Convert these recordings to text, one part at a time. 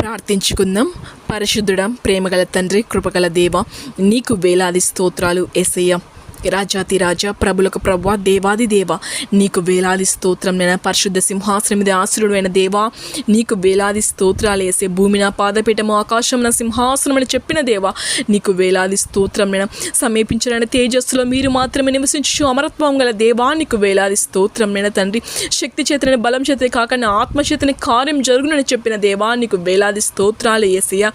ప్రార్థించుకుందాం. పరిశుద్ధుడా, ప్రేమగల తండ్రి, కృపగల దేవ, నీకు వేలాది స్తోత్రాలు యేసయ్య. రాజాతి రాజా, ప్రభులకు ప్రభువా, దేవాది దేవ, నీకు వేలాది స్తోత్రం. నేను పరిశుద్ధ సింహాసనం మీద ఆశ్రుడు అయిన దేవా, నీకు వేలాది స్తోత్రాలు వేసే. భూమి నా పాదపీఠము, ఆకాశం నా సింహాసనం అని చెప్పిన దేవా, నీకు వేలాది స్తోత్రం. నేను సమీపించిన తేజస్సులో మీరు మాత్రమే నివసించు అమరత్వం గల దేవా, నీకు వేలాది స్తోత్రం. నేను తండ్రి, శక్తి చేతని బలం చేత కాక నా ఆత్మచేతని కార్యం జరుగునని చెప్పిన దేవా, నీకు వేలాది స్తోత్రాలు యేసయ్య.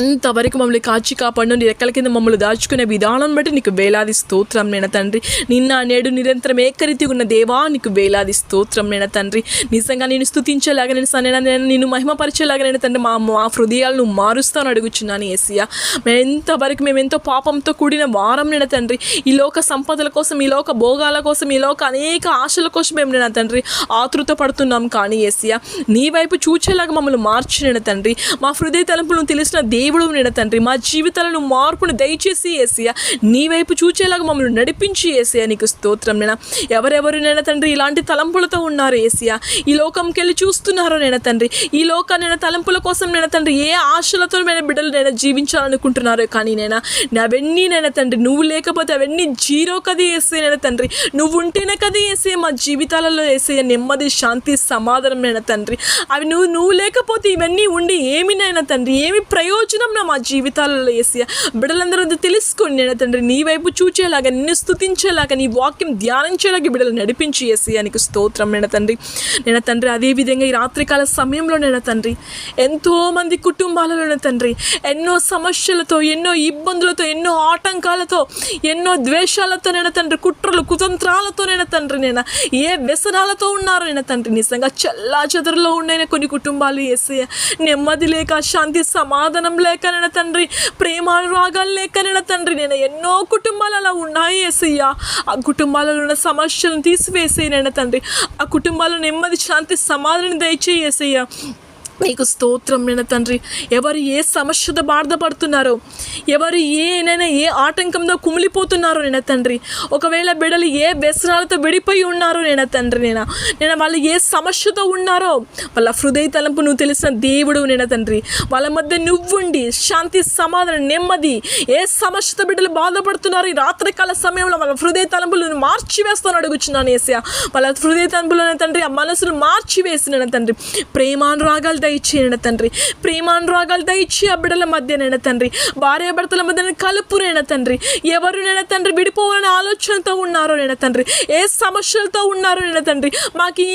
ఇంతవరకు మమ్మల్ని కాచి కాపాడు, నీ రెక్కల కింద మమ్మల్ని దాచుకునే విధానం బట్టి నీకు వేలాది స్తోత్రం. నేను తండ్రి, నిన్న నేడు నిరంతరం ఏకరీతి ఉన్న దేవా, నీకు వేలాది స్తోత్రం. నేను తండ్రి, నిజంగా నేను స్తుతించేలాగా, నేను మహిమపరిచేలాగా నేను తండ్రి మా హృదయాలను మారుస్తాను అడుగుచున్నాను యేసయ్య. ఎంతవరకు మేము ఎంతో పాపంతో కూడిన వారం నేను తండ్రి, ఈ లోక సంపదల కోసం, ఈ లోక భోగాల కోసం, ఈ లోక అనేక ఆశల కోసం మేము నేను తండ్రి ఆతృత పడుతున్నాం. కానీ యేసయ్య, నీ వైపు చూచేలాగా మమ్మల్ని మార్చి నేను తండ్రి, మా హృదయ తలంపులను తెలిసిన దేవుడు నేను తండ్రి, మా జీవితాలను మార్పును దయచేసి యేసయ్య, నీ వైపు చూచేలాగా మమ్మల్ని నడిపించి యేసయ్య, నీకు స్తోత్రం. నేను ఎవరెవరు నేను తండ్రి ఇలాంటి తలంపులతో ఉన్నారు యేసయ్య, ఈ లోకంకి వెళ్ళి చూస్తున్నారో నేను తండ్రి, ఈ లోక నేను తలంపుల కోసం నేను తండ్రి ఏ ఆశలతో నేను బిడ్డలు నేను జీవించాలనుకుంటున్నారో, కానీ నేను అవన్నీ నేను తండ్రి నువ్వు లేకపోతే అవన్నీ జీరో కది యేసయ్య. నేను తండ్రి, నువ్వు ఉంటేనే కది యేసయ్య మా జీవితాలలో యేసయ్య నెమ్మది, శాంతి, సమాధానం. నేను తండ్రి, అవి నువ్వు లేకపోతే ఇవన్నీ ఉండి ఏమి నైనా తండ్రి, ఏమి ప్రయోజనం మా జీవితాలలో యేసయ్య. బిడ్డలందరూ తెలుసుకొని నేను తండ్రి నీ వైపు చూచేలాగా, నిన్ను స్తుతించేలాగా, నీ వాక్యం ధ్యానించేలాగా బిడ్డలు నడిపించి యేసయ్య, నీకు స్తోత్రం. నేను తండ్రి అదేవిధంగా ఈ రాత్రికాల సమయంలో నేను తండ్రి ఎంతోమంది కుటుంబాలలో తండ్రి ఎన్నో సమస్యలతో, ఎన్నో ఇబ్బందులతో, ఎన్నో ఆటంకాలతో, ఎన్నో ద్వేషాలతో నేను తండ్రి, కుట్రలు కుతంత్రాలతో నేను తండ్రి ఏ వ్యసనాలతో ఉన్నారో నేను తండ్రి, నిజంగా చల్లా చెదరులో ఉన్నాయి కొన్ని కుటుంబాలు యేసయ్య. నెమ్మది లేక, శాంతి సమాధానం లేక నేను తండ్రి, ప్రేమానురాగాలు లేక నేను తండ్రి, నేను ఎన్నో కుటుంబాలు అలా ఉన్నాయి యేసయ్య. ఆ కుటుంబాలలో ఉన్న సమస్యలను తీసివేసే నేను తండ్రి, ఆ కుటుంబాల్లో నెమ్మది, శాంతి, సమాధానం దయచేయి యేసయ్య. నీకు స్తోత్రం. నేను తండ్రి, ఎవరు ఏ సమస్యతో బాధపడుతున్నారో, ఎవరు ఏ ఆటంకంతో కుమిలిపోతున్నారో నేను తండ్రి, ఒకవేళ బిడ్డలు ఏ వ్యసనాలతో విడిపోయి ఉన్నారో నేను తండ్రి, నేను వాళ్ళు ఏ సమస్యతో ఉన్నారో వాళ్ళ హృదయ తలంపు నువ్వు తెలిసిన దేవుడు నేను తండ్రి, వాళ్ళ మధ్య నువ్వుండి శాంతి, సమాధానం, నెమ్మది, ఏ సమస్యతో బిడ్డలు బాధపడుతున్నారో ఈ రాత్రికాల సమయంలో వాళ్ళ హృదయ తలంపులను మార్చివేస్తాను అడుగుచున్నాను యేసయ్య. వాళ్ళ హృదయ తలంపులను తండ్రి ఆ మనసును మార్చివేసి నేను తండ్రి ప్రేమానురాగాలు దయచేయన తండ్రి, ప్రేమానురాగాలు దయచి ఆ బిడ్డల మధ్య నేను తండ్రి, భార్యాభర్తల మధ్య కలుపు నేను తండ్రి, ఎవరు నేను తండ్రి విడిపోవాలనే ఆలోచనతో ఉన్నారో నేను తండ్రి, ఏ సమస్యలతో ఉన్నారో నేను తండ్రి, మాకు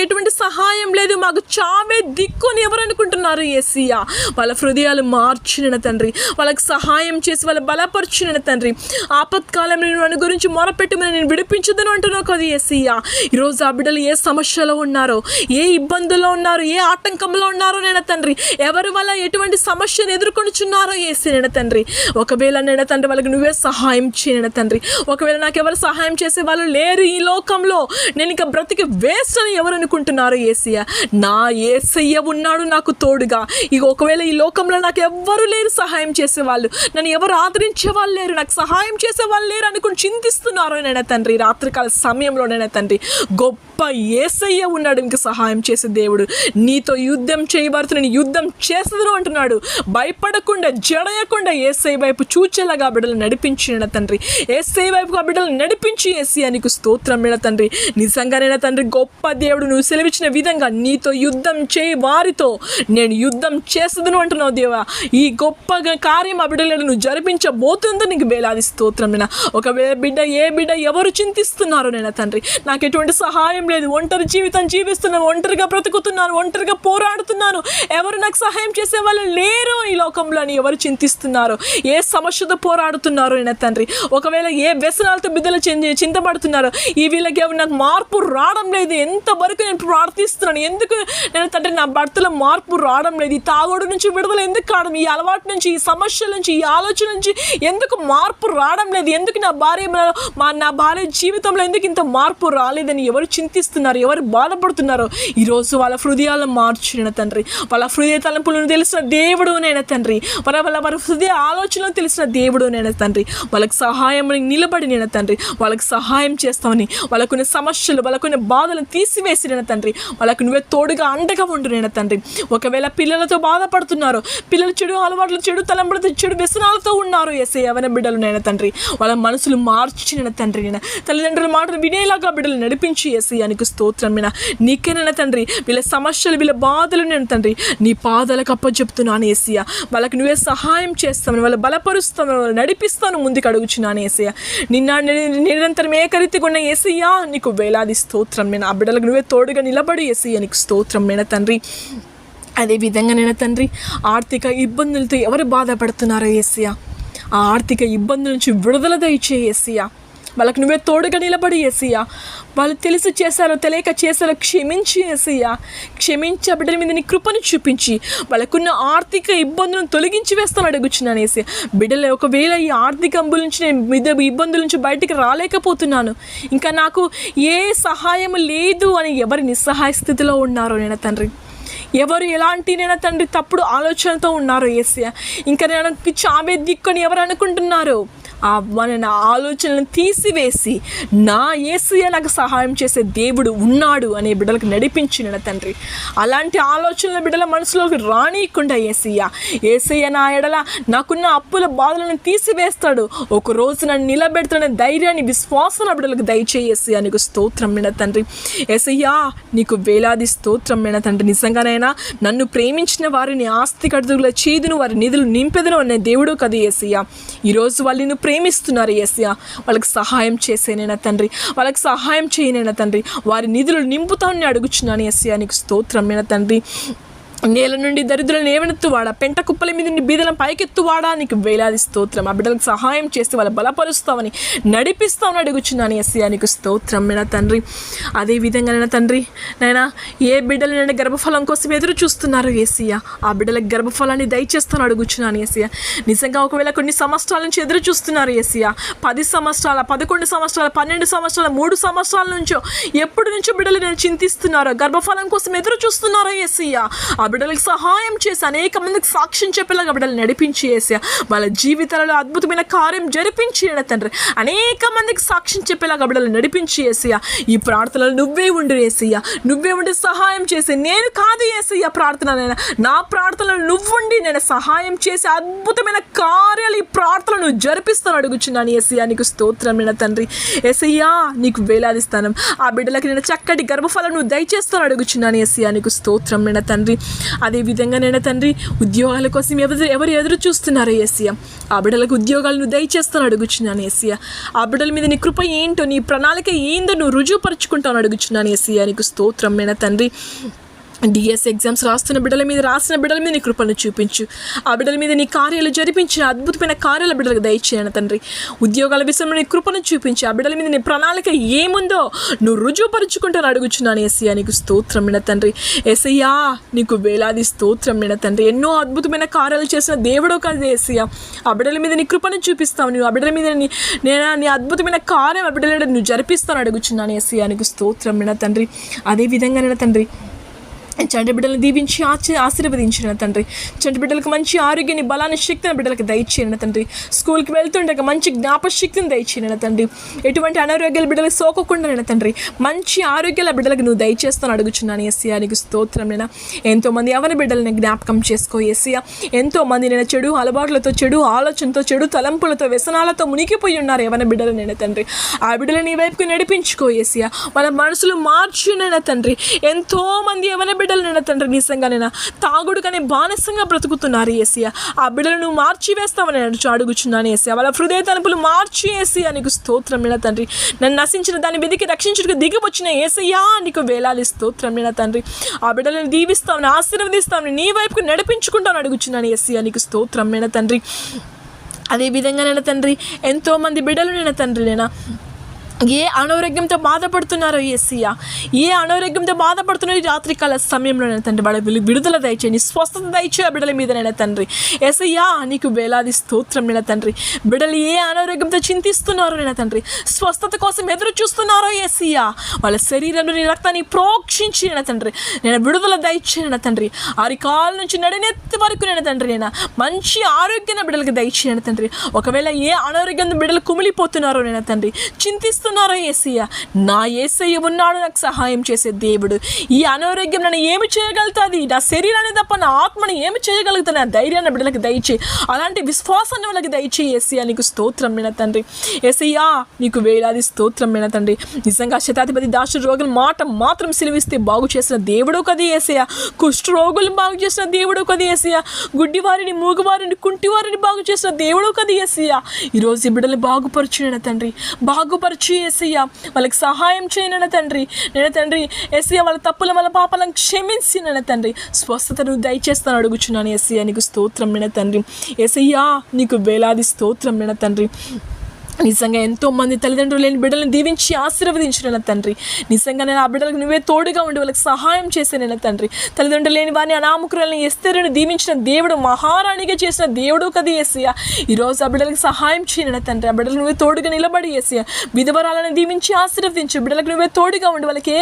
ఎటువంటి సహాయం లేదు, మాకు చావే దిక్కు అని ఎవరు అనుకుంటున్నారు యేసయ్య. వాళ్ళ హృదయాలు మార్చి నేను తండ్రి, వాళ్ళకి సహాయం చేసి వాళ్ళ బలపరిచి నేను తండ్రి, ఆపత్కాలంలో నన్ను గురించి మొరపెట్టుమని నేను విడిపించదను అంటున్నావు కదా యేసయ్య. ఈరోజు ఆ బిడ్డలు ఏ సమస్యలో ఉన్నారో, ఏ ఇబ్బందుల్లో ఉన్నారో, ఏ ఆటంకంలో ఉన్నారో నేను తండ్రి, ఎవరి వల్ల ఎటువంటి సమస్యను ఎదుర్కొనిచున్నారో యేసయ్య నేను తండ్రి, ఒకవేళ నేను తండ్రి వాళ్ళకి నువ్వే సహాయం చేయను తండ్రి. ఒకవేళ నాకు ఎవరు సహాయం చేసే వాళ్ళు లేరు ఈ లోకంలో, నేను ఇంకా బ్రతికి వేస్ట్ అని ఎవరు అనుకుంటున్నారో యేసయ్య, నా యేసయ్య ఉన్నాడు నాకు తోడుగా. ఇక ఒకవేళ ఈ లోకంలో నాకు ఎవ్వరు లేరు సహాయం చేసేవాళ్ళు, నన్ను ఎవరు ఆదరించే వాళ్ళు లేరు, నాకు సహాయం చేసే వాళ్ళు లేరు అనుకుని చింతిస్తున్నారో నేను తండ్రి, రాత్రికాల సమయంలో నేను తండ్రి గొప్ప యేసయ్య ఉన్నాడు ఇంక సహాయం చేసే దేవుడు. నీతో యుద్ధం చేయబడుతు నేను యుద్ధం చేస్తాను అంటున్నాడు. భయపడకుండా, జడయకుండా యేసయ్య వైపు చూచేలాగా బిడ్డలు నడిపించిన తండ్రి, యేసయ్య వైపు ఆ బిడ్డలు నడిపించి యేసయ్య నీకు స్తోత్రం నేను తండ్రి. నిజంగానే తండ్రి గొప్ప దేవుడు, నువ్వు సెలవిచ్చిన విధంగా నీతో యుద్ధం చేయి వారితో నేను యుద్ధం చేస్తాను అంటున్నావు దేవా. ఈ గొప్ప కార్యం ఆ బిడ్డలను నువ్వు జరిపించబోతుందో నీకు వేలాది స్తోత్రం. నేను ఒకవేళ ఏ బిడ్డ ఎవరు చింతిస్తున్నారో నేను తండ్రి, నాకు ఎటువంటి సహాయం లేదు, ఒంటరి జీవితం జీవిస్తున్నాను, ఒంటరిగా బ్రతుకుతున్నాను, ఒంటరిగా పోరాడుతున్నాను, ఎవరు నాకు సహాయం చేసే వాళ్ళు లేరు ఈ లోకంలో అని ఎవరు చింతిస్తున్నారో, ఏ సమస్యతో పోరాడుతున్నారో నేను తండ్రి, ఒకవేళ ఏ వ్యసనాలతో బిడ్డలు చింతపడుతున్నారో, ఈ వీళ్ళకి నాకు మార్పు రావడం లేదు, ఎంతవరకు నేను ప్రార్థిస్తున్నాను, ఎందుకు నేను తండ్రి నా భర్తలో మార్పు రావడం లేదు, ఈ తాగుడు నుంచి విడుదల ఎందుకు కావడం, ఈ అలవాటు నుంచి, ఈ సమస్యల నుంచి, ఈ ఆలోచన నుంచి ఎందుకు మార్పు రావడం లేదు, ఎందుకు నా భార్య జీవితంలో ఎందుకు ఇంత మార్పు రాలేదని ఎవరు చింతిస్తున్నారు, ఎవరు బాధపడుతున్నారో ఈరోజు వాళ్ళ హృదయాలను మార్చు నేను తండ్రి. వాళ్ళ హృదయ తలంపులను తెలిసిన దేవుడు నేను తండ్రి. వాళ్ళ హృదయ ఆలోచనలు తెలిసిన దేవుడు నేను తండ్రి. వాళ్ళకి సహాయం నిలబడి నేను తండ్రి, వాళ్ళకి సహాయం చేస్తామని, వాళ్ళకున్న సమస్యలు, వాళ్ళకున్న బాధలను తీసివేసి నేను తండ్రి, వాళ్ళకు నువ్వే తోడుగా అండగా ఉండు నేను తండ్రి. ఒకవేళ పిల్లలతో బాధపడుతున్నారు, పిల్లలు చెడు అలవాట్లు, చెడు తలంపులతో, చెడు వ్యసనాలతో ఉన్నారు యేసయ్య యవన బిడ్డలు నేను తండ్రి, వాళ్ళ మనసులు మార్చి నేను తండ్రి, నేను తల్లిదండ్రుల మాటలు వినేలాగా బిడ్డలు నడిపించి యేసయ్య నీకు స్తోత్రం. నీకే నేను తండ్రి, వీళ్ళ సమస్యలు, వీళ్ళ బాధలు నేను తండ్రి నీ పాదాలకు అప్పచెప్తున్నాను యేసయ్య. వాళ్ళకి నువ్వే సహాయం చేస్తామని, వాళ్ళు బలపరుస్తాను, వాళ్ళు నడిపిస్తాను, ముందుకు అడుగుచున్నాను యేసయ్య. నిరంతరం ఏకరీతిగా ఉన్న యేసయ్య నీకు వేలాది స్తోత్రం. ఆ బిడ్డలకు నువ్వే తోడుగా నిలబడి యేసయ్య నీకు స్తోత్రం తండ్రి. అదేవిధంగా నేను తండ్రి, ఆర్థిక ఇబ్బందులతో ఎవరు బాధపడుతున్నారో యేసయ్య, ఆ ఆర్థిక ఇబ్బందుల నుంచి విడుదల దయచేయి యేసయ్య. వాళ్ళకి నువ్వే తోడుగా నిలబడి యేసయ్య. వాళ్ళు తెలిసి చేశారో తెలియక చేశారో క్షమించి యేసయ్య, క్షమించి ఆ బిడ్డల మీద నీ కృపను చూపించి వాళ్ళకున్న ఆర్థిక ఇబ్బందులను తొలగించి వేస్తాను అడుగుచున్నాను యేసయ్య. బిడ్డలు ఒకవేళ ఈ ఆర్థిక ఇబ్బందుల నుంచి బయటికి రాలేకపోతున్నాను, ఇంకా నాకు ఏ సహాయం లేదు అని ఎవరి నిస్సహాయ స్థితిలో ఉన్నారో నేను తండ్రి, ఎవరు ఎలాంటి నేను తండ్రి తప్పుడు ఆలోచనతో ఉన్నారో యేసయ్య, ఇంకా నేను చావే దిక్కుని ఎవరు అనుకుంటున్నారో నా ఆలోచనలను తీసివేసి నా యేసయ్య నాకు సహాయం చేసే దేవుడు ఉన్నాడు అనే బిడ్డలకు నడిపించి నేను తండ్రి. అలాంటి ఆలోచనల బిడ్డల మనసులోకి రానియకుండా యేసయ్య నా ఎడల నాకున్న అప్పుల బాధలను తీసివేస్తాడు, ఒక రోజు నన్ను నిలబెడతాడనే ధైర్యాన్ని, విశ్వాసం నా బిడ్డలకు దయచేయి యేసయ్య నీకు స్తోత్రం తండ్రి. యేసయ్య నీకు వేలాది స్తోత్రం తండ్రి. నిజంగానైనా నన్ను ప్రేమించిన వారిని ఆస్తి కడుగుల చీదును, వారి నిధులు నింపెదను అనే దేవుడు కదా యేసయ్య. ఈరోజు వాళ్ళు ప్రేమిస్తున్నారు యేసయ్య, వాళ్ళకి సహాయం చేసేనైనా తండ్రి, వాళ్ళకి సహాయం చేయనైనా తండ్రి, వారి నిధులు నింపుతానని అడుగుచున్నాను యేసయ్య నీకు స్తోత్రం తండ్రి. నేల నుండి దరిద్రులను ఏవనెత్తువాడా, పెంట కుప్పల మీద నుండి బీదలను పైకెత్తువాడా నీకు వేలాది స్తోత్రం. ఆ బిడ్డలకు సహాయం చేస్తే వాళ్ళ బలపరుస్తామని, నడిపిస్తామని అడుగుచున్నాను యేసయ్య నీకు స్తోత్రం తండ్రి. అదేవిధంగా తండ్రి నైనా ఏ బిడ్డలు నేను గర్భఫలం కోసం ఎదురు చూస్తున్నారు యేసయ్య, ఆ బిడ్డలకు గర్భఫలాన్ని దయచేస్తాను అడుగుచున్నాను యేసయ్య. నిజంగా ఒకవేళ కొన్ని సంవత్సరాల నుంచి ఎదురు చూస్తున్నారు యేసయ్య, 10 సంవత్సరాల, 11 సంవత్సరాల, 12 సంవత్సరాల, 3 సంవత్సరాల నుంచో, ఎప్పటి నుంచో బిడ్డలు నేను చింతిస్తున్నారో, గర్భఫలం కోసం ఎదురు చూస్తున్నారో యేసయ్య, ఆ బిడ్డలకు సహాయం చేసి అనేక మందికి సాక్ష్యం చెప్పేలాగా బిడ్డలు నడిపించి యేసయ్య, వాళ్ళ జీవితాలలో అద్భుతమైన కార్యం జరిపించి తండ్రి, అనేక మందికి సాక్ష్యం చెప్పేలాగా బిడ్డలు నడిపించి యేసయ్య. ఈ ప్రార్థనలు నువ్వే ఉండు యేసయ్య, నువ్వే ఉండి సహాయం చేసి, నేను కాదు యేసయ్య ప్రార్థనైనా, నా ప్రార్థనలు నువ్వుండి నేను సహాయం చేసి అద్భుతమైన కార్యాలు ఈ ప్రార్థనలు నువ్వు జరిపిస్తాను అడుగుచున్నాను యేసయ్య నీకు స్తోత్రం తండ్రి. యేసయ్య నీకు వేలాదిస్తాను, ఆ బిడ్డలకి నేను చక్కటి గర్భఫలం నువ్వు దయచేస్తాను అడుగుచున్నాను యేసయ్య నీకు స్తోత్రం తండ్రి. అదేవిధంగా నేను తండ్రి ఉద్యోగాల కోసం ఎవరు ఎదురు చూస్తున్నారో యేసయ్య, ఆ బిడ్డలకు ఉద్యోగాలను దయచేస్తాను అడుగుచున్నాను యేసయ్య. ఆ బిడ్డల మీద నీ కృప ఏంటో, నీ ప్రణాళిక ఏందో నువ్వు రుజువుపరుచుకుంటాను అడుగుచున్నాను యేసయ్య నీకు స్తోత్రం తండ్రి. డిఎస్ ఎగ్జామ్స్ రాసిన బిడ్డల మీద నీ కృపను చూపించు, ఆ బిడ్డల మీద నీ కార్యాలు జరిపించిన అద్భుతమైన కార్యాల బిడ్డలకు దయచేయను తండ్రి. ఉద్యోగాల విషయంలో నీ కృపను చూపించి, ఆ బిడ్డల మీద నీ ప్రణాళిక ఏముందో నువ్వు రుజువుపరుచుకుంటాను అడుగుచున్నాను యేసయ్య నీకు స్తోత్రం తండ్రి. యేసయ్య నీకు వేలాది స్తోత్రం తండ్రి. ఎన్నో అద్భుతమైన కార్యాలు చేసిన దేవుడు కాదు యేసయ్య, ఆ బిడ్డల మీద నీ కృపను చూపిస్తావు, నువ్వు ఆ బిడ్డల మీద నీ అద్భుతమైన కార్యం ఆ బిడ్డల నువ్వు జరిపిస్తాను అడుగుచున్నాను యేసయ్య నీకు స్తోత్రం తండ్రి. అదేవిధంగా తండ్రి చంటి బిడ్డలను దీవించి ఆశీర్వదించిన తండ్రి. చంటి బిడ్డలకు మంచి ఆరోగ్యాన్ని, బలాన్ని, శక్తిని బిడ్డలకు దయచేయన తండ్రి. స్కూల్కి వెళ్తుండగా మంచి జ్ఞాపశక్తిని దయచేయన తండ్రి. ఎటువంటి అనారోగ్యాల బిడ్డలకు సోకకుండా తండ్రి మంచి ఆరోగ్యాల బిడ్డలకు నువ్వు దయచేస్తాను అడుగుచున్నాను యేసయ్య నీకు స్తోత్రం. ఎంతోమంది ఎవరి బిడ్డలని జ్ఞాపకం చేసుకో యేసయ్య. ఎంతోమంది నేను చెడు అలవాట్లతో, చెడు ఆలోచనతో, చెడు తలంపులతో, వ్యసనాలతో మునిగిపోయి ఉన్నారు ఎవరి బిడ్డలు నేను తండ్రి. ఆ బిడ్డలు నీ వైపుకు నడిపించుకో యేసయ్య, వాళ్ళ మనసులు మార్చునైనా తండ్రి. ఎంతోమంది ఎవరి బిడ్డలు తండ్రి నిజంగానైనా తాగుడు కానీ బానిసంగా బ్రతుకుతున్నారు యేసయ్య, ఆ బిడ్డలను మార్చి వేస్తామని అడుగుచున్నాను యేసయ్య. వాళ్ళ హృదయ తలుపులు మార్చి యేసయ్య నీకు స్తోత్రం తండ్రి. నన్ను నశించిన దాన్ని వెదికి రక్షించుటకు దిగి వచ్చిన యేసయ్య నీకు వేలాది స్తోత్రం తండ్రి. ఆ బిడ్డలను దీవిస్తామని, ఆశీర్వదిస్తామని, నీ వైపుకు నడిపించుకుంటామని అడుగుచున్నాను యేసయ్య నీకు స్తోత్రం తండ్రి. అదేవిధంగా తండ్రి ఎంతోమంది బిడ్డలు తండ్రి ఏ అనారోగ్యంతో బాధపడుతున్నారో యేసయ్య, ఏ అనారోగ్యంతో బాధపడుతున్నారో ఈ రాత్రికాల సమయంలోనే తండ్రి వాళ్ళ విడుదల దయచేయండి, స్వస్థత దయచే బిడ్డల మీదనైనా తండ్రి. యేసయ్య నీకు వేలాది స్తోత్రం నైనా తండ్రి. బిడ్డలు ఏ అనారోగ్యంతో చింతిస్తున్నారో నైనా తండ్రి, స్వస్థత కోసం ఎదురు చూస్తున్నారో యేసయ్య, వాళ్ళ శరీరంలో నీ రక్తాన్ని ప్రోక్షించి నైనా తండ్రి నేను విడుదల దయచేయన తండ్రి. అరికాల నుంచి నడినెత్తి వరకు నేను తండ్రి నేను మంచి ఆరోగ్యాన్ని బిడ్డలకు దయచేయన తండ్రి. ఒకవేళ ఏ అనారోగ్యం బిడ్డలు కుమిలిపోతున్నారో నేను తండ్రి, చింతిస్తున్నారో యేసయ్య, నా యేసయ్య ఉన్నాడు నాకు సహాయం చేసే దేవుడు. ఈ అనారోగ్యం నన్ను ఏమి చేయగలుగుతుంది, నా శరీరాన్ని తప్ప నా ఆత్మని ఏమి చేయగలుగుతుంది, నా ధైర్యాన్ని బిడ్డలకు దయచేయి, అలాంటి విశ్వాసాన్ని వాళ్ళకి దయచేయి యేసయ్య. నీకు స్తోత్రం మీద తండ్రి. యేసయ్య నీకు వేలాది స్తోత్రం మీద తండ్రి. నిజంగా శతాధిపతి దాసు రోగుల మాట మాత్రం సిలివిస్తే బాగు చేసిన దేవుడు కది యేసయ్య, కుష్ఠ రోగులను బాగు చేసిన దేవుడు కది యేసయ్య, గుడ్డివారిని మూగవారిని కుంటివారిని బాగు చేసిన దేవుడు కది యేసయ్య. ఈరోజు ఈ బిడ్డలు బాగుపరచున తండ్రి, బాగుపరచు యేసయ్య, వాళ్ళకి సహాయం చేయన తండ్రి. నేను తండ్రి యేసయ్య వాళ్ళ తప్పుల వాళ్ళ పాపాలను క్షమించి నేను తండ్రి స్వస్థతను దయచేస్తాను అడుగుచున్నాను యేసయ్య. నీకు స్తోత్రం నిన తండ్రి. యేసయ్య నీకు వేలాది స్తోత్రం నిన తండ్రి. నిజంగా ఎంతోమంది తల్లిదండ్రులు లేని బిడ్డలను దీవించి ఆశీర్వదించిన తండ్రి. నిజంగా నేను ఆ బిడ్డలకు నువ్వే తోడుగా ఉండి వాళ్ళకి సహాయం చేశాను తండ్రి. తల్లిదండ్రులు లేని వారిని అనామకురాలను ఎస్తేరుని దీవించిన దేవుడు, మహారాణిగా చేసిన దేవుడు కదా యేసయ్య. ఈరోజు ఆ బిడ్డలకు సహాయం చేయను తండ్రి. ఆ బిడ్డలకు నువ్వే తోడుగా నిలబడి యేసయ్య, విధవరాలను దీవించి ఆశీర్వదించు. బిడ్డలకు నువ్వే తోడుగా ఉండి వాళ్ళకి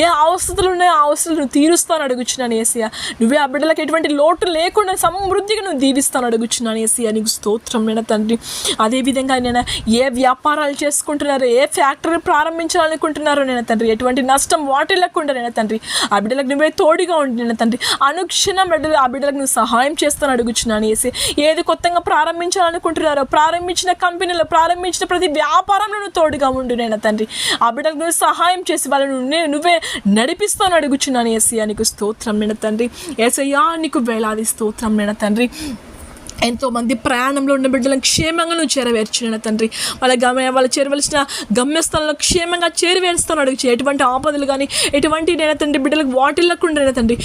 ఏ అవసరాలు ఉన్నాయో ఆ అవసరాలు నువ్వు తీరుస్తాను అడుగుచున్నాను యేసయ్య. నువ్వే ఆ బిడ్డలకు ఎటువంటి లోటు లేకుండా సమృద్ధిగా నువ్వు దీవిస్తాను అడుగుచున్నాను యేసయ్య. నీకు స్తోత్రం నిన తండ్రి. అదేవిధంగా నేను ఏ వ్యాపారాలు చేసుకుంటున్నారో, ఏ ఫ్యాక్టరీ ప్రారంభించాలనుకుంటున్నారో నేను తండ్రి, ఎటువంటి నష్టం వాటిల్లకుండా నేను తండ్రి ఆ బిడ్డలకు నువ్వే తోడుగా ఉండి నేను తండ్రి అనుక్షణం బిడ్డలు ఆ బిడ్డలకు నువ్వు సహాయం చేస్తాను అడుగుచున్నాను యేసయ్య. ఏది కొత్తగా ప్రారంభించాలనుకుంటున్నారో, ప్రారంభించిన కంపెనీలో, ప్రారంభించిన ప్రతి వ్యాపారంలో నువ్వు తోడుగా ఉండు నేను తండ్రి. ఆ బిడ్డలకు నువ్వు సహాయం చేసి వాళ్ళను నువ్వే నడిపిస్తాను అడుగుచున్నాను యేసయ్య. నీకు స్తోత్రం నేను తండ్రి. యేసయ్య నీకు వేలాది స్తోత్రం నేను తండ్రి. ఎంతోమంది ప్రయాణంలో ఉన్న బిడ్డలను క్షేమంగా నువ్వు చేరవేర్చిన తండ్రి. వాళ్ళు చేరవలసిన గమ్యస్థానంలో క్షేమంగా చేరవేరుస్తాను అడుగు. ఎటువంటి ఆపదలు కానీ ఎటువంటి నేను తండ్రి బిడ్డలకు వాటిల్లకుండా నేను తండ్రి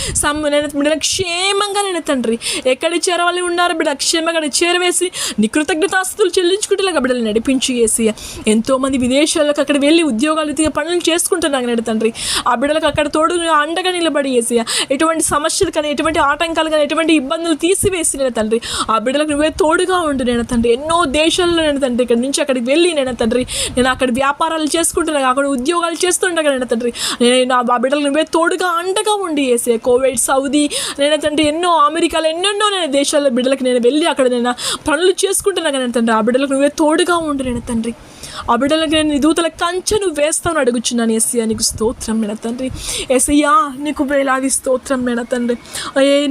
నేను బిడ్డలకు క్షేమంగా నేను తండ్రి ఎక్కడి చేరవాలి ఉన్నారో బిడ్డ క్షేమంగా చేరవేసి నీ కృతజ్ఞతాస్తులు చెల్లించుకుంటేలాగా బిడ్డలు నడిపించి యేసయ్య. ఎంతోమంది విదేశాలకు అక్కడ వెళ్ళి ఉద్యోగాలు పనులు చేసుకుంటున్నాను నేను తండ్రి. ఆ బిడ్డలకు అక్కడ తోడు అండగా నిలబడి యేసయ్య. ఎటువంటి సమస్యలు కానీ, ఎటువంటి ఆటంకాలు కానీ, ఎటువంటి ఇబ్బందులు తీసివేసి నేను తండ్రి ఆ బిడ్డలకు నువ్వే తోడుగా ఉండు నేను తండ్రి. ఎన్నో దేశాల్లో నేను తండ్రి ఇక్కడి నుంచి అక్కడికి వెళ్ళి నేను తండ్రి నేను అక్కడ వ్యాపారాలు చేసుకుంటున్నా, అక్కడ ఉద్యోగాలు చేస్తుండగా నేను తండ్రి నేను ఆ బిడ్డలకు నువ్వే తోడుగా అండగా ఉండి యేసయ్య. కోవిడ్, సౌదీ నేను తండ్రి ఎన్నో అమెరికాలో ఎన్నెన్నో నేను దేశాల్లో బిడ్డలకు నేను వెళ్ళి అక్కడ నేను పనులు చేసుకుంటున్నా నేను తండ్రి ఆ బిడ్డలకు నువ్వే తోడుగా ఉండు నేను తండ్రి. ఆ బిడ్డలకు నేను దూతల కంచె నువ్వు వేస్తాను అడుగుచున్నాను యేసయ్య. నీకు స్తోత్రం మేడ తండ్రి. యేసయ్య నీకు వేలాది స్తోత్రం మేడ తండ్రి.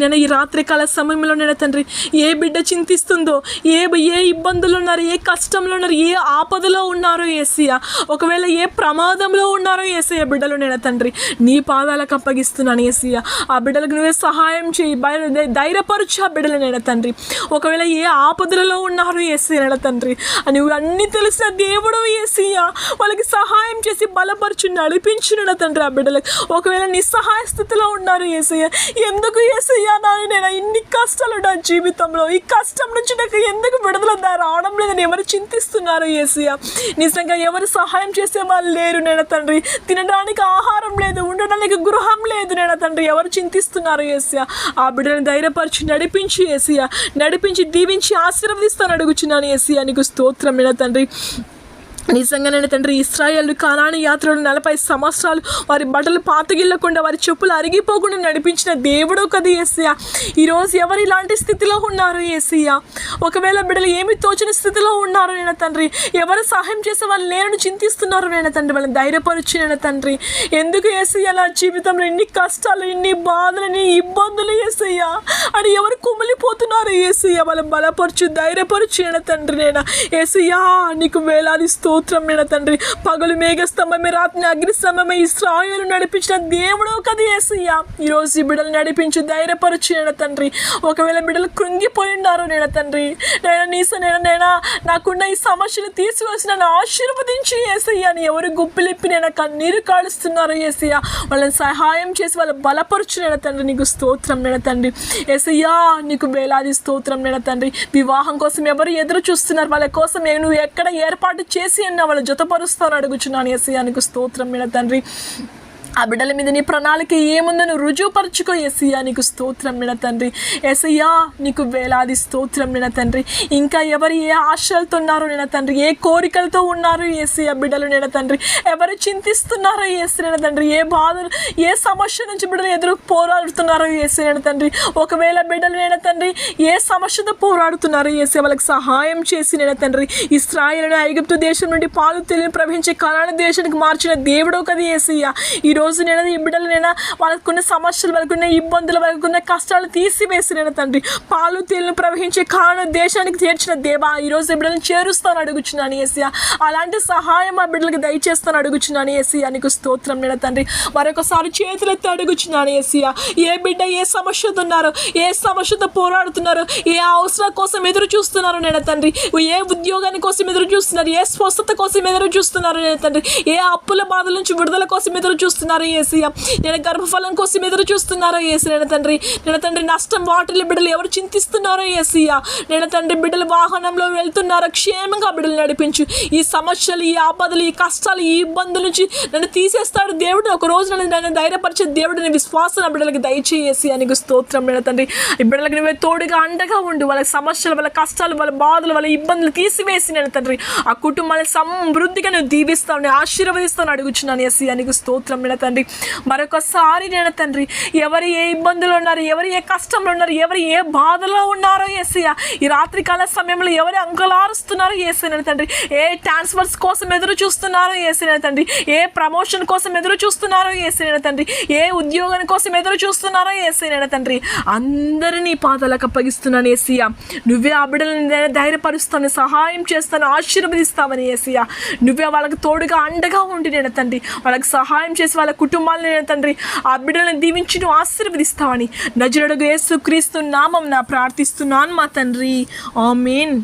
నేను ఈ రాత్రికాల సమయంలో నేను తండ్రి ఏ బిడ్డ చింతిస్తుందో, ఏ ఇబ్బందులు ఉన్నారు, ఏ కష్టంలో ఉన్నారు, ఏ ఆపదలో ఉన్నారో యేసయ్య, ఒకవేళ ఏ ప్రమాదంలో ఉన్నారో యేసయ్య బిడ్డలు నేను తండ్రి నీ పాదాలకు అప్పగిస్తున్నాను యేసయ్య. ఆ బిడ్డలకు నువ్వే సహాయం చేయి, ధైర్యపరచు ఆ బిడ్డలు నేను తండ్రి. ఒకవేళ ఏ ఆపదలలో ఉన్నారో యేసయ్య నేను తండ్రి నువ్వు అన్నీ తెలిసిన దేవుడు యేసయ్య. వాళ్ళకి సహాయం చేసి బలపరచు, నడిపించున తండ్రి ఆ బిడ్డలకు. ఒకవేళ నిస్సహాయ స్థితిలో ఉన్నారు యేసయ్య, ఎందుకు యేసయ్య నేను ఇన్ని కష్టాలు నా జీవితంలో, ఈ కష్టం నుంచి నాకు ఎందుకు విడుదల రావడం లేదని ఎవరు చింతిస్తున్నారు యేసయ్య. నిజంగా ఎవరు సహాయం చేసే వాళ్ళు లేరు నేను తండ్రి. తినడానికి ఆహారం లేదు, ఉండడానికి గృహం లేదు నేను తండ్రి. ఎవరు చింతిస్తున్నారు యేసయ్య. ఆ బిడ్డలను ధైర్యపరిచి నడిపించి యేసయ్య, నడిపించి దీవించి ఆశీర్వదిస్తాను అడుగుచున్నాను యేసయ్య. నీకు స్తోత్రం నేను తండ్రి. నిజంగా నేను తండ్రి ఇశ్రాయేలు కానాను యాత్రలు 40 సంవత్సరాలు వారి బట్టలు పాతగిల్లకుండా, వారి చెప్పులు అరిగిపోకుండా నడిపించిన దేవుడు కదా యేసయ్య. ఈరోజు ఎవరు ఇలాంటి స్థితిలో ఉన్నారు యేసయ్య, ఒకవేళ బిడ్డలు ఏమి తోచని స్థితిలో ఉన్నారు నేను తండ్రి, ఎవరు సహాయం చేసే వాళ్ళు లేరని చింతిస్తున్నారు నేను తండ్రి, వాళ్ళని ధైర్యపరచు నేను తండ్రి. ఎందుకు యేసయ్య నా జీవితంలో ఇన్ని కష్టాలు, ఇన్ని బాధలు, ఇన్ని ఇబ్బందులు యేసయ్య అని ఎవరు కుమిలిపోతున్నారు యేసయ్య, వాళ్ళని బలపరచు, ధైర్యపరచు నేను తండ్రి. నేను యేసయ్య నీకు వేలాది స్తోత్రం నేను తండ్రి. పగలు మేఘస్తంభమే, రాత్రి అగ్నిస్తంభమే ఇశ్రాయేలు నడిపించిన దేవుడు కదా యేసయ్య. ఈరోజు ఈ బిడ్డలు నడిపించు, ధైర్యపరచు నేను తండ్రి. ఒకవేళ బిడ్డలు కృంగిపోయి ఉన్నారు నేను తండ్రి, నేను నాకున్న ఈ సమస్యను తీసుకొచ్చి నన్ను ఆశీర్వదించి యేసయ్య అని ఎవరు గుప్పిలిప్పి నేను కన్నీరు కాడుస్తున్నారు యేసయ్య, వాళ్ళని సహాయం చేసి వాళ్ళ బలపరచు నేను తండ్రి. నీకు స్తోత్రం నేను తండ్రి. యేసయ్య నీకు వేలాది స్తోత్రం నేను తండ్రి. వివాహం కోసం ఎవరు ఎదురు చూస్తున్నారు, వాళ్ళ కోసం నువ్వు ఎక్కడ ఏర్పాటు చేసి రహస్యాన్ని వాళ్ళు జతపరుస్తాను అడుగుచున్నాను యేసయ్యా నీకు స్తోత్రం మీద తండ్రి. ఆ బిడ్డల మీద నీ ప్రణాళిక ఏముందని రుజువుపరచుకో యేసయ్యా నీకు స్తోత్రం మీద తండ్రి. యేసయ్యా నీకు వేలాది స్తోత్రం మీద తండ్రి. ఇంకా ఎవరు ఏ ఆశలతో ఉన్నారో నేను తండ్రి, ఏ కోరికలతో ఉన్నారు యేసయ్యా బిడ్డలు నేను తండ్రి, ఎవరు చింతిస్తున్నారో యేసయ్యా తండ్రి, ఏ బాధలు ఏ సమస్య నుంచి బిడ్డలు ఎదురు పోరాడుతున్నారో యేసయ్యా తండ్రి. ఒకవేళ బిడ్డలు నేను తండ్రి ఏ సమస్యతో పోరాడుతున్నారో యేసయ్యా వాళ్ళకి సహాయం చేసి నేను తండ్రి. ఇశ్రాయేలును ఐగుప్తు దేశం నుండి పాలు తేనెలు ప్రవహించే కనాను దేశానికి మార్చిన దేవుడు కదా యేసయ్యా. ఈరోజు నేను ఈ బిడ్డలు నేను వాళ్ళకున్న సమస్యలు, వాళ్ళకున్న ఇబ్బందులు, వాళ్ళకున్న కష్టాలు తీసివేసి నేను తండ్రి పాలు తేనెలు ప్రవహించే కాను దేశానికి చేర్చిన దేవా ఈరోజు ఈ బిడ్డలను చేరుస్తాను అడుగుచున్నాను యేసయ్యా. అలాంటి సహాయం ఆ బిడ్డలకి దయచేస్తాను అడుగుచున్నాను యేసయ్యా నీకు స్తోత్రం నేను తండ్రి. మరొకసారి చేతులెత్తి అడుగుచున్నాను యేసయ్యా. ఏ బిడ్డ ఏ సమస్యతో ఉన్నారో, ఏ సమస్యతో పోరాడుతున్నారో, ఏ అవసరం కోసం ఎదురు చూస్తున్నారు నేను తండ్రి, ఏ ఉద్యోగాని కోసం ఎదురు చూస్తున్నారు, ఏ స్వస్థత కోసం ఎదురు చూస్తున్నారు నేను తండ్రి, ఏ అప్పుల బాధల నుంచి విడుదల కోసం ఎదురు చూస్తున్నారు యేసయ్యా, నేను గర్భఫలం కోసం ఎదురు చూస్తున్నారో యేసయ్యా నేను తండ్రి నష్టం వాటిని బిడ్డలు ఎవరు చింతిస్తున్నారో యేసయ్యా నేను తండ్రి బిడ్డలు వాహనంలో వెళ్తున్నారో క్షేమంగా బిడ్డలు నడిపించు. ఈ సమస్యలు, ఈ ఆపదలు, ఈ కష్టాలు, ఈ ఇబ్బందుల నుంచి నన్ను తీసేస్తాడు దేవుడు. ఒక రోజు నన్ను ధైర్యపరిచే దేవుడిని విశ్వాసం బిడ్డలకి దయచేసి నీకు స్తోత్రం నేను తండ్రి. ఈ బిడ్డలకి నువ్వే తోడుగా అండగా ఉండు. వాళ్ళ సమస్యలు, వాళ్ళ కష్టాలు, వాళ్ళ బాధలు, వాళ్ళ ఇబ్బందులు తీసివేసి నేను తండ్రి ఆ కుటుంబాన్ని సమృద్ధిగా నువ్వు దీవిస్తావు, నేను ఆశీర్వదిస్తాను అడుగుచున్నాను యేసయ్యా నీకు స్తోత్రం నేను తండ్రి. మరొకసారి నేను తండ్రి ఎవరు ఏ ఇబ్బందులు ఉన్నారు, ఎవరు ఏ కష్టంలో ఉన్నారు, ఎవరు ఏ బాధలో ఉన్నారో యేసయ్యా, ఈ రాత్రికాల సమయంలో ఎవరు అంగలారుస్తున్నారో యేసయ్యా తండ్రి, ఏ ట్రాన్స్ఫర్స్ కోసం ఎదురు చూస్తున్నారో యేసయ్యా తండ్రి, ఏ ప్రమోషన్ కోసం ఎదురు చూస్తున్నారో యేసయ్యా తండ్రి, ఏ ఉద్యోగం కోసం ఎదురు చూస్తున్నారో యేసయ్యా తండ్రి, అందరినీ పాదాలకు అప్పగిస్తున్నాను యేసయ్యా. నువ్వే ఆ బిడ్డలను ధైర్యపరుస్తాను, సహాయం చేస్తాను, ఆశీర్వదిస్తామని యేసయ్యా. నువ్వే వాళ్ళకి తోడుగా అండగా ఉండి నేను తండ్రి వాళ్ళకి సహాయం చేసి వాళ్ళ కుటుంబాలను నేను తండ్రి ఆ బిడ్డలను దీవించి నువ్వు ఆశీర్వదిస్తావని నజరేయుడగు యేసుక్రీస్తు నామమున ప్రార్థిస్తున్నాను మా తండ్రి. ఆమేన్.